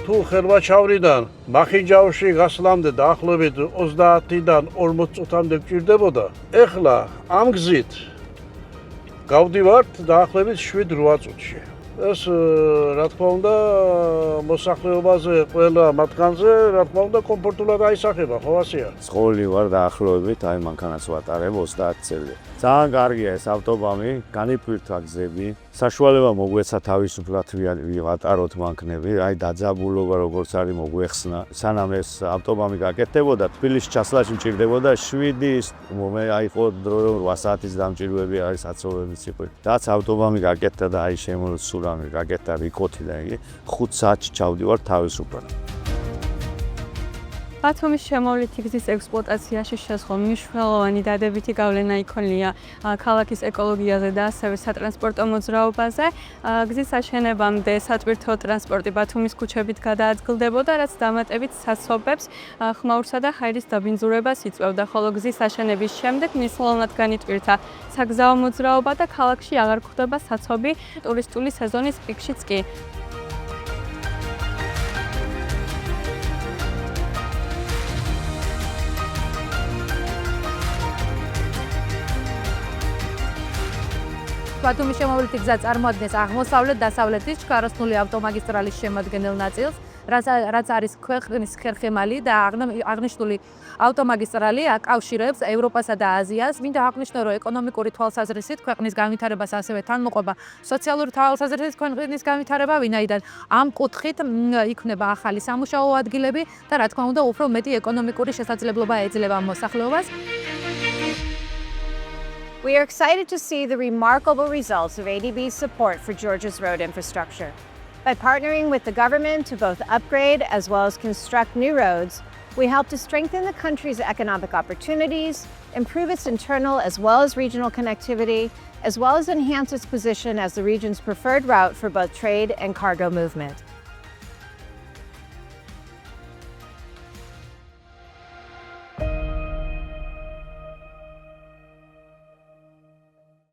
თუ ხელვაჩავრიდან მახინჯაურში გასვლამდე დაახლოებით 30-დან 40 წუთამდე გჭირდებოდა. ეხლა ამ გზით გავდივართ დაახლოებით 7-8 წუთში. ეს რა თქმა უნდა მოსახლეობაზე ყველა მათგანზე რა თქმა უნდა კომფორტულად აისახება, ხო ასეა. სკოლი ვარ დაახლოებით, აი მანქანას ვატარებ 30 წელი. ძალიან კარგია ეს ავტობანი, განიფირთვა გზები. საშუალება მოგვეცა თავისუფლად ვატაროთ მანქნები, აი დაძაბულობა როგორც არის მოგვეხსნა. სანამ ეს ავტობანი გაკეთდებოდა, თბილისში ჩასვლაში მჭირდებოდა 7 აი ხო დრო 8 საათის დამჭირვები არის საცობებიც იყო. რაც ავტობანი გაკეთდა და აი შემოსულა გაკეთდა რიკოთი და იგი 5 საათში ჩავდივარ თავისუფლად. ბათუმის შემოვლითი გზის ექსპლუატაციაში შესხომ მნიშვნელოვანი დადებითი გავლენა იქონია ქალაქის ეკოლოგიაზე და ასევე სატრანსპორტო მოძრაობაზე. გზის აშენებამდე სატვირთო ტრანსპორტი ბათუმის ქუჩებით გადააწყილდებოდა, რაც დამატებით სასობებს, ხმაურსა და ჰაერის დაბინძურებას იწვევდა, ხოლო გზის აშენების შემდეგ მნიშვნელოვნად განიტვირთა საგზაო მოძრაობა და ქალაქში აღარ გვხვდება საცობი ტურისტული სეზონის პიკშიც კი. ბათუმის შემოვლითი გზა წარმოადგენს აღმოსავლეთ-დასავლეთის ჩქაროსნული ავტომაგისტრალის შემადგენელ ნაწილს, რაც არის ქვეყნის ხერხემალი და აღნიშნული ავტომაგისტრალი აკავშირებს ევროპასა და აზიას. მინდა აღნიშნო, რომ ეკონომიკური თვალსაზრისით ქვეყნის განვითარებას ასევე თანმოყვება სოციალური თვალსაზრისით ქვეყნის განვითარება, ვინაიდან ამ კუთხით იქნება ახალი სამუშაო ადგილები და რა თქმა უნდა უფრო მეტი ეკონომიკური შესაძლებლობა ეძლევა მოსახლეობას. We are excited to see the remarkable results of ADB's support for Georgia's road infrastructure. By partnering with the government to both upgrade as well as construct new roads, we help to strengthen the country's economic opportunities, improve its internal as well as regional connectivity, as well as enhance its position as the region's preferred route for both trade and cargo movement.